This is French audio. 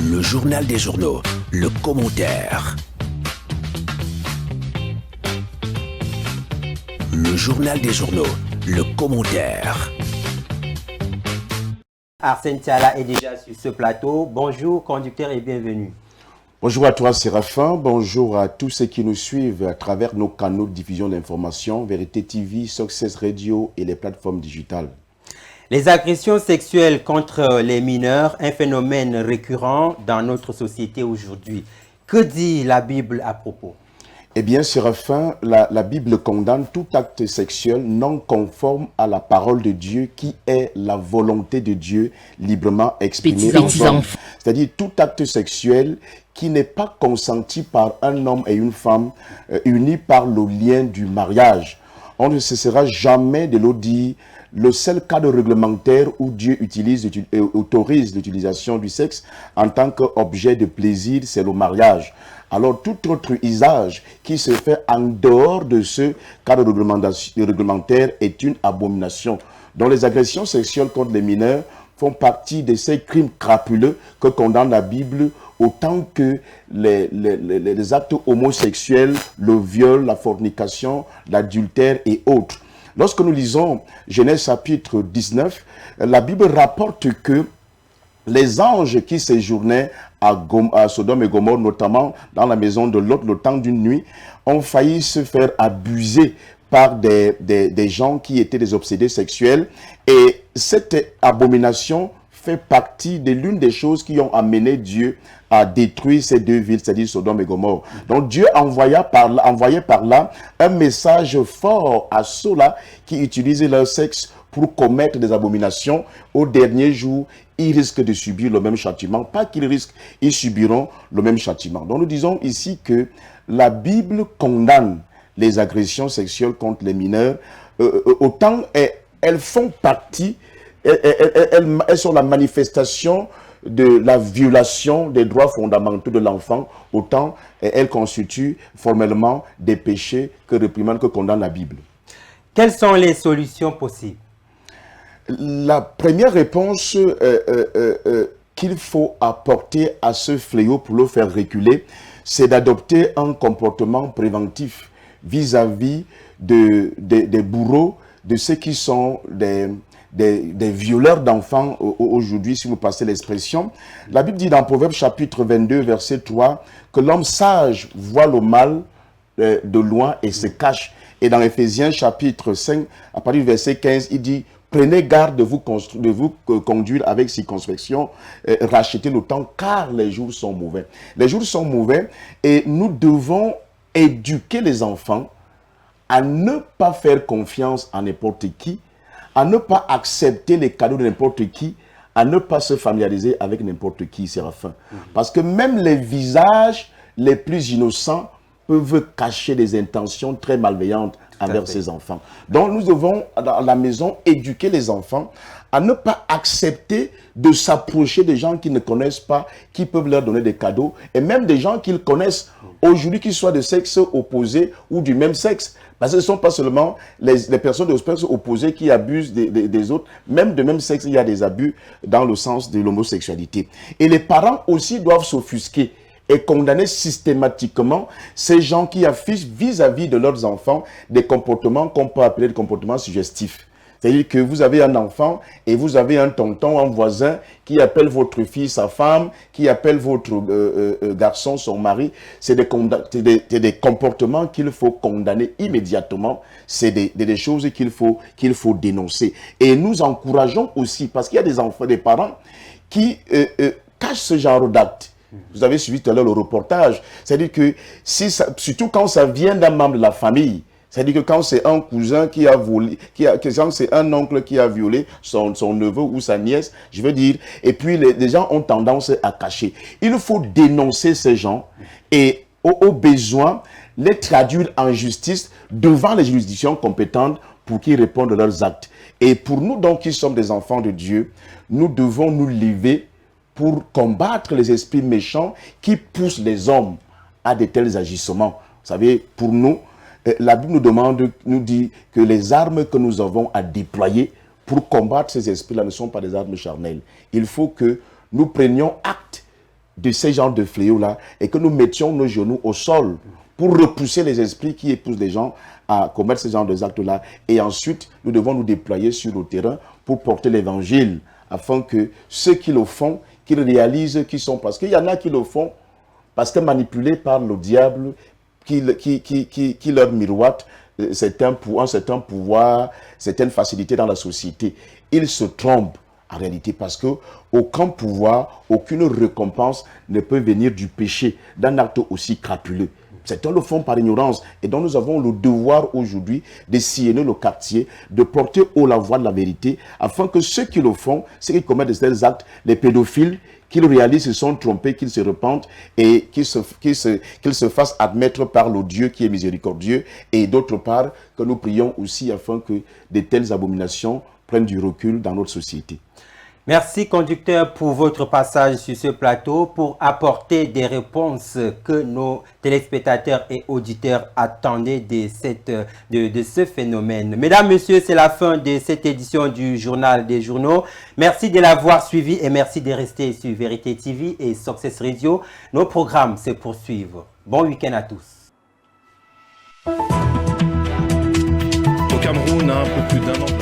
Le journal des journaux, le commentaire. Le journal des journaux, le commentaire. Arsène Thiala est déjà sur ce plateau. Bonjour conducteur et bienvenue. Bonjour à toi Séraphin, bonjour à tous ceux qui nous suivent à travers nos canaux de diffusion d'informations, Vérité TV, Success Radio et les plateformes digitales. Les agressions sexuelles contre les mineurs, un phénomène récurrent dans notre société aujourd'hui. Que dit la Bible à propos? Eh bien, Séraphin, la Bible condamne tout acte sexuel non conforme à la parole de Dieu qui est la volonté de Dieu librement exprimée. C'est-à-dire tout acte sexuel qui n'est pas consenti par un homme et une femme unis par le lien du mariage. On ne cessera jamais de le dire. Le seul cadre réglementaire où Dieu autorise l'utilisation du sexe en tant qu'objet de plaisir, c'est le mariage. Alors, tout autre usage qui se fait en dehors de ce cadre réglementaire est une abomination. Donc, les agressions sexuelles contre les mineurs font partie de ces crimes crapuleux que condamne la Bible, autant que les actes homosexuels, le viol, la fornication, l'adultère et autres. Lorsque nous lisons Genèse chapitre 19, la Bible rapporte que les anges qui séjournaient à Sodome et Gomorrhe, notamment dans la maison de Lot, le temps d'une nuit, ont failli se faire abuser par des gens qui étaient des obsédés sexuels. Et cette abomination fait partie de l'une des choses qui ont amené Dieu à détruire ces deux villes, c'est-à-dire Sodome et Gomorrhe. Donc Dieu envoyait par là un message fort à ceux-là qui utilisaient leur sexe pour commettre des abominations. Au dernier jour, ils risquent de subir le même châtiment. Pas qu'ils risquent, ils subiront le même châtiment. Donc nous disons ici que la Bible condamne les agressions sexuelles contre les mineurs, autant elles font partie, elles sont la manifestation de la violation des droits fondamentaux de l'enfant, autant elles constituent formellement des péchés que réprimande, que condamne la Bible. Quelles sont les solutions possibles? La première réponse qu'il faut apporter à ce fléau pour le faire reculer, c'est d'adopter un comportement préventif vis-à-vis des bourreaux, de ceux qui sont des violeurs d'enfants aujourd'hui, si vous passez l'expression. La Bible dit dans Proverbes chapitre 22, verset 3, que l'homme sage voit le mal de loin et se cache. Et dans Éphésiens chapitre 5, à partir du verset 15, il dit: prenez garde de vous conduire avec circonspection, rachetez le temps, car les jours sont mauvais. Les jours sont mauvais et nous devons éduquer les enfants à ne pas faire confiance à n'importe qui, à ne pas accepter les cadeaux de n'importe qui, à ne pas se familiariser avec n'importe qui, Séraphin. Parce que même les visages les plus innocents peuvent cacher des intentions très malveillantes envers ces enfants. Donc nous devons, à la maison, éduquer les enfants à ne pas accepter de s'approcher des gens qu'ils ne connaissent pas, qui peuvent leur donner des cadeaux, et même des gens qu'ils connaissent aujourd'hui, qu'ils soient de sexe opposé ou du même sexe. Parce que ce ne sont pas seulement les personnes de sexe opposé qui abusent des autres, même de même sexe, il y a des abus dans le sens de l'homosexualité. Et les parents aussi doivent s'offusquer et condamner systématiquement ces gens qui affichent vis-à-vis de leurs enfants des comportements qu'on peut appeler des comportements suggestifs. C'est-à-dire que vous avez un enfant et vous avez un tonton, un voisin qui appelle votre fille sa femme, qui appelle votre garçon son mari. C'est des comportements qu'il faut condamner immédiatement. C'est des choses qu'il faut dénoncer. Et nous encourageons aussi, parce qu'il y a des enfants, des parents qui cachent ce genre d'actes. Vous avez suivi tout à l'heure le reportage. C'est-à-dire que, surtout quand ça vient d'un membre de la famille, c'est-à-dire que quand c'est un cousin qui a volé, quand c'est un oncle qui a violé son neveu ou sa nièce, je veux dire, et puis les gens ont tendance à cacher. Il faut dénoncer ces gens et au besoin, les traduire en justice devant les juridictions compétentes pour qu'ils répondent à leurs actes. Et pour nous donc qui sommes des enfants de Dieu, nous devons nous lever pour combattre les esprits méchants qui poussent les hommes à de tels agissements. Vous savez, pour nous, la Bible nous dit que les armes que nous avons à déployer pour combattre ces esprits-là ne sont pas des armes charnelles. Il faut que nous prenions acte de ces genres de fléaux-là et que nous mettions nos genoux au sol pour repousser les esprits qui épousent les gens à commettre ce genre d'actes-là. Et ensuite, nous devons nous déployer sur le terrain pour porter l'évangile, afin que ceux qui le font, qu'ils réalisent qu'ils sont... Parce qu'il y en a qui le font parce que manipulés par le diable, qui leur miroite un certain pouvoir, certaines facilités dans la société. Ils se trompent en réalité parce que aucun pouvoir, aucune récompense ne peut venir du péché d'un acte aussi crapuleux. Certains le font par ignorance et donc nous avons le devoir aujourd'hui de sillonner le quartier, de porter haut la voix de la vérité, afin que ceux qui le font, ceux qui commettent de tels actes, les pédophiles, qu'ils réalisent, se sont trompés, qu'ils se repentent et qu'ils se fassent admettre par le Dieu qui est miséricordieux. Et d'autre part, que nous prions aussi afin que de telles abominations prennent du recul dans notre société. Merci, conducteur, pour votre passage sur ce plateau, pour apporter des réponses que nos téléspectateurs et auditeurs attendaient de ce phénomène. Mesdames, Messieurs, c'est la fin de cette édition du Journal des Journaux. Merci de l'avoir suivi et merci de rester sur Vérité TV et Success Radio. Nos programmes se poursuivent. Bon week-end à tous. Au Cameroun, un peu plus d'un an.